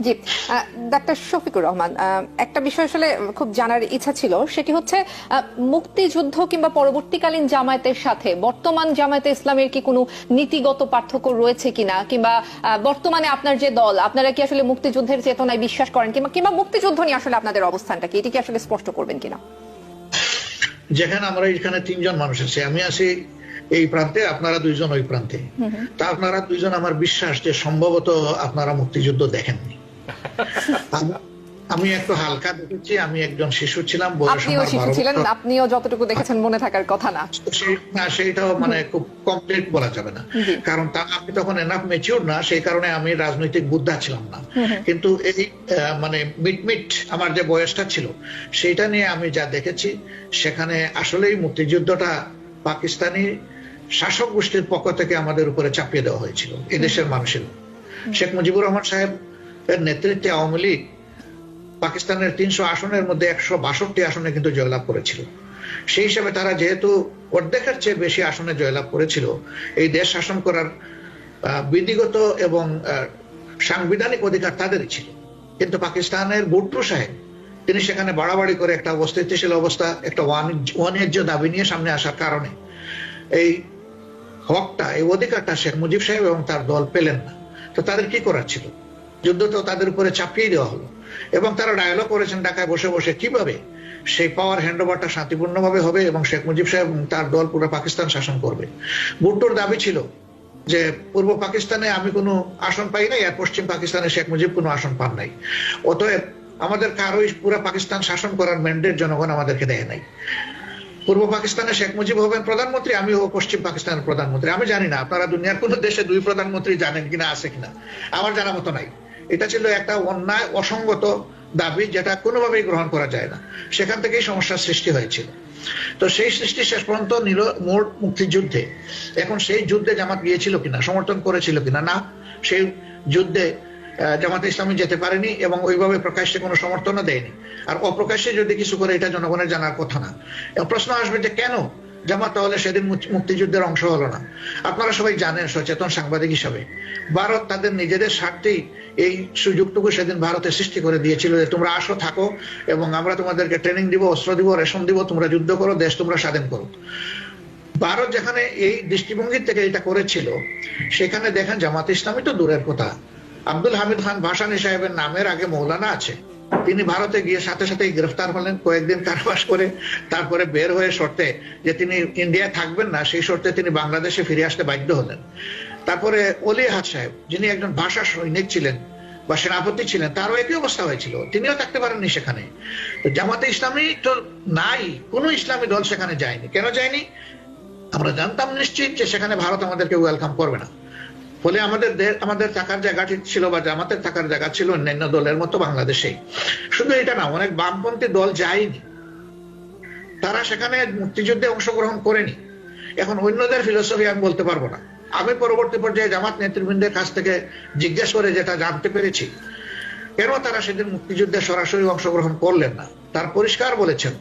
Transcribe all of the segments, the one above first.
জি, doctor Shafiqur Rahman, একটা বিষয় আসলে খুব জানার ইচ্ছা ছিল, সেটি হচ্ছে মুক্তিযুদ্ধ কিংবা পরবর্তীকালীন জামায়াতের সাথে বর্তমান জামায়াতে ইসলামের কি কোনো নীতিগত পার্থক্য রয়েছে কিনা, কিংবা বর্তমানে আপনার যে দল, আপনারা কি আসলে মুক্তিযুদ্ধের চেতনায় বিশ্বাস করেন কিংবা কিংবা মুক্তিযুদ্ধ নিয়ে আসলে আপনাদের অবস্থানটা কি, এটি কি আসলে স্পষ্ট করবেন কিনা? যেখানে আমরা এখানে তিনজন মানুষ আছি, আমি আছি এই প্রান্তে, আপনারা দুইজন ওই প্রান্তে। তা আপনারা দুইজন, আমার বিশ্বাস যে সম্ভবত আপনারা মুক্তিযুদ্ধ দেখেননি। আমি একটু হালকা দেখেছি, আমি একজন শিশু ছিলাম, বয়স আপনিও আমার শিশু 12 ছিলেন, বছর। আপনিও যতটুকু দেখেছেন মনে থাকার কথা না। সেইটাও মানে খুব কমপ্লিট বলা যাবে না, কারণ আমি তখন এনাফ ম্যাচিউর না, সেই কারণে আমি রাজনৈতিক বুদ্ধা ছিলাম না। কিন্তু এই মানে মিট আমার যে বয়সটা ছিল, সেইটা নিয়ে আমি যা দেখেছি, সেখানে আসলেই মুক্তিযুদ্ধটা পাকিস্তানি শাসক গোষ্ঠীর পক্ষ থেকে আমাদের উপরে চাপিয়ে দেওয়া হয়েছিল এদেশের মানুষের। শেখ মুজিবুর রহমান সাহেব এর নেতৃত্বে আওয়ামী লীগ পাকিস্তানের 300 আসনের মধ্যে 162 আসনে কিন্তু জয়লাভ করেছিল। সেই হিসাবে তারা যেহেতু অর্ধেকের চেয়ে বেশি আসনে জয়লাভ করেছিল, এই দেশ শাসন করার বিধিগত এবং সাংবিধানিক অধিকার তাদেরই ছিল। কিন্তু পাকিস্তানের ভুট্টো সাহেব, তিনি সেখানে বাড়াবাড়ি করে একটা অস্থিতিশীল অবস্থা, একটা ওয়ানহেজ্য দাবি নিয়ে সামনে আসার কারণে এই হকটা, এই অধিকারটা শেখ মুজিব সাহেব এবং তার দল পেলেন না। তো তাদের কি করার ছিল? যুদ্ধ তো তাদের উপরে চাপিয়ে দেওয়া হলো, এবং তারা ডায়ালগ করেছেন ঢাকায় বসে বসে কিভাবে সেই পাওয়ার হ্যান্ডওভারটা শান্তিপূর্ণভাবে হবে এবং শেখ মুজিব সাহেব তার দল পুরো পাকিস্তান শাসন করবে। ভুট্টোর দাবি ছিল যে পূর্ব পাকিস্তানে আমি কোনো আসন পাই নাই, আর পশ্চিম পাকিস্তানে শেখ মুজিব কোনো আসন পান নাই, অতএব আমাদের কারোই পুরো পাকিস্তান শাসন করার ম্যান্ডেট জনগণ আমাদেরকে দেয় নাই। পূর্ব পাকিস্তানে শেখ মুজিব হবেন প্রধানমন্ত্রী, আমি হব পশ্চিম পাকিস্তানের প্রধানমন্ত্রী। আমি জানি না আপনারা দুনিয়ার কোন দেশে দুই প্রধানমন্ত্রী জানেন কিনা, আছে কিনা, আমার জানা মতো নাই। এটা ছিল একটা অন্যায়, অসঙ্গত দাবি, যেটা কোনোভাবেই গ্রহণ করা যায় না। সেখান থেকেই সমস্যার সৃষ্টি হয়েছিল। তো সেই সৃষ্টি শেষ পর্যন্ত নিল মোট মুক্তিযুদ্ধে। এখন সেই যুদ্ধে জামাত গিয়েছিল কিনা, সমর্থন করেছিল কিনা, না, সেই যুদ্ধে জামাতে ইসলামী যেতে পারেনি এবং ওইভাবে প্রকাশ্যে কোনো সমর্থনও দেয়নি। আর অপ্রকাশ্যে যদি কিছু করে, এটা জনগণের জানার কথা না। প্রশ্ন আসবে যে কেন জামাত তাহলে সেদিন মুক্তিযুদ্ধের অংশ হলো না? আপনারা সবাই জানেন, সচেতন সাংবাদিক হিসাবে, ভারত তাদের নিজেদের স্বার্থেই এই সুযোগটুকু সেদিন ভারতে সৃষ্টি করে দিয়েছিল যে তোমরা আসো, থাকো, এবং আমরা তোমাদেরকে ট্রেনিং দিব, অস্ত্র দিব, রেশন দিব, তোমরা যুদ্ধ করো, দেশ তোমরা স্বাধীন করো। ভারত যেখানে এই দৃষ্টিভঙ্গির থেকে এটা করেছিল, সেখানে দেখেন জামাত ইসলামী তো দূরের কথা, আব্দুল হামিদ খান ভাসানী সাহেবের নামের আগে মৌলানা আছে, তিনি ভারতে গিয়ে সাথে সাথেই গ্রেফতার হলেন, কয়েকদিন কারাবাস করে তারপরে বের হয়ে শর্তে যে তিনি ইন্ডিয়ায় থাকবেন না, সেই শর্তে তিনি বাংলাদেশে ফিরে আসতে বাধ্য হলেন। তারপরে অলি আহাদ সাহেব, যিনি একজন ভাষা সৈনিক ছিলেন বা সেনাপতি ছিলেন, তারও একই অবস্থা হয়েছিল, তিনিও থাকতে পারেননি সেখানে। তো জামাতে ইসলামী তো নাই, কোনো ইসলামী দল সেখানে যায়নি। কেন যায়নি? আমরা জানতাম নিশ্চিত যে সেখানে ভারত আমাদেরকে ওয়েলকাম করবে না। ফলে আমাদের থাকার জায়গাটি ছিল, বা জামাতের থাকার জায়গা ছিল অন্যান্য দলের মতো বাংলাদেশেই। শুধু এটা না, অনেক বামপন্থী দল যায়নি, তারা সেখানে মুক্তিযুদ্ধে অংশগ্রহণ করেনি। এখন অন্যদের ফিলোসফি আমি বলতে পারবো না। আমি পরবর্তী পর্যায়ে জামাত নেতৃবৃন্দের কাছ থেকে জিজ্ঞেস করে যেটা জানতে পেরেছি, কেন তারা সেদিন মুক্তিযুদ্ধে সরাসরি অংশগ্রহণ করলেন না, তার পরিষ্কার বলেছেন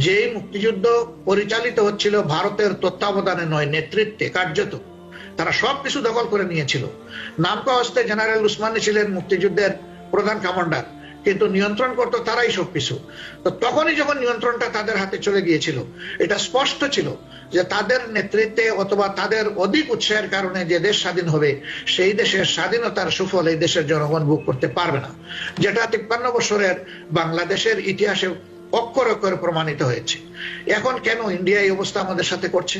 যে এই মুক্তিযুদ্ধ পরিচালিত হচ্ছিল ভারতের তত্ত্বাবধানে নয়, নেতৃত্বে, কার্যত তারা সবকিছু দখল করে নিয়েছিল। নামকা হস্তে জেনারেল উসমানী ছিলেন মুক্তিযুদ্ধের প্রধান কমান্ডার, কিন্তু নিয়ন্ত্রণ করতো তারাই সবকিছু। তো তখনই যখন নিয়ন্ত্রণটা তাদের হাতে চলে গিয়েছিল, এটা স্পষ্ট ছিল যে তাদের নেতৃত্বে অথবা তাদের অধিক উৎসাহের কারণে যে দেশ স্বাধীন হবে, সেই দেশের স্বাধীনতার সুফল এই দেশের জনগণ ভোগ করতে পারবে না, যেটা 53 বছরের বাংলাদেশের ইতিহাসে অক্ষরে অক্ষরে প্রমাণিত হয়েছে। এখন কেন ইন্ডিয়া এই অবস্থা আমাদের সাথে করছে?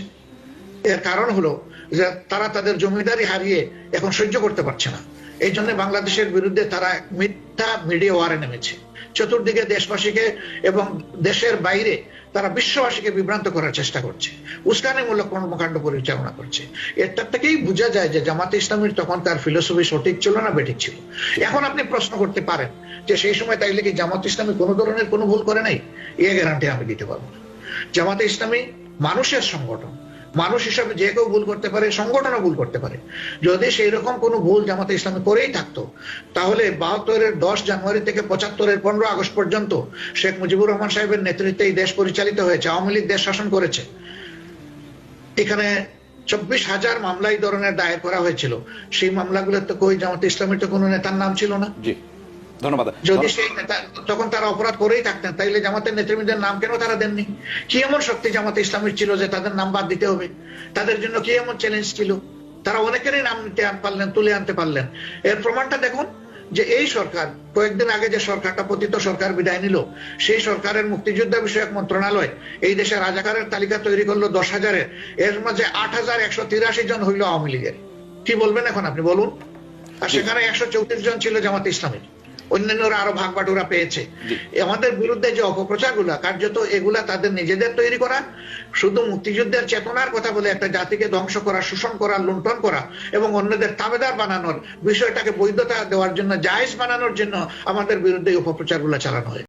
এর কারণ হলো যে তারা তাদের জমিদারি হারিয়ে এখন সহ্য করতে পারছে না। এই জন্য বাংলাদেশের বিরুদ্ধে তারা মিথ্যা মিডিয়া ওয়ারে নেমেছে। চতুর্দিকে দেশবাসীকে এবং দেশের বাইরে তারা বিশ্ববাসীকে বিভ্রান্ত করার চেষ্টা করছে, উস্কানিমূলক কর্মকাণ্ড পরিচালনা করছে। এটা থেকেই বোঝা যায় যে জামাতে ইসলামীর তখনকার ফিলোসফি সঠিক ছিল না বেঠিক ছিল। এখন আপনি প্রশ্ন করতে পারেন যে সেই সময় তাইলে কি জামাত ইসলামী কোনো ধরনের কোনো ভুল করে নাই? এ গ্যারান্টি আমি দিতে পারবো না। জামাতে ইসলামী মানুষের সংগঠন, মানুষ হিসাবে যে কেউ ভুল করতে পারে, সংগঠনও ভুল করতে পারে। যদি সেই রকম কোনো ভুল জামাতে ইসলামী করেই থাকতো, তাহলে 72-এর 10 জানুয়ারি থেকে 75-এর 15 আগস্ট পর্যন্ত শেখ মুজিবুর রহমান সাহেবের নেতৃত্বে এই দেশ পরিচালিত হয়েছে, আওয়ামী লীগ দেশ শাসন করেছে। এখানে 24,000 মামলা এই ধরনের দায়ের করা হয়েছিল। সেই মামলাগুলোর তো কই জামাতে ইসলামীর তো কোনো নেতার নাম ছিল না। ধন্যবাদ। যদি সেই নেতা তখন তারা অপরাধ করেই থাকতেন, তাইলে জামাতের নেতৃবৃন্দের নাম কেন তারা দেননি? কি এমন শক্তি জামাতে ইসলামের ছিল যে তাদের নাম বাদ দিতে হবে? তাদের জন্য কি এমন চ্যালেঞ্জ ছিল? তারা অনেকেরই নাম নিতে পারলেন, তুলে আনতে পারলেন। এর প্রমাণটা দেখুন যে এই সরকার কয়েকদিন আগে যে সরকারটা পতিত সরকার বিদায় নিল, সেই সরকারের মুক্তিযোদ্ধা বিষয়ক মন্ত্রণালয় এই দেশে রাজাকারের তালিকা তৈরি করলো 10,000-এর, এর মাঝে 8,183 জন হইল আওয়ামী লীগের। কি বলবেন এখন আপনি বলুন? আর সেখানে 134 জন ছিল জামাতে ইসলামের, অন্যান্যরা আরো ভাগ বাটোরা পেয়েছে। আমাদের বিরুদ্ধে যে অপপ্রচারগুলা, কার্যত এগুলা তাদের নিজেদের তৈরি করা, শুধু মুক্তিযুদ্ধের চেতনার কথা বলে একটা জাতিকে ধ্বংস করা, শোষণ করা, লুণ্ঠন করা এবং অন্যদের তাবেদার বানানোর বিষয়টাকে বৈধতা দেওয়ার জন্য, জায়েজ বানানোর জন্য আমাদের বিরুদ্ধে অপপ্রচারগুলা চালানো হয়।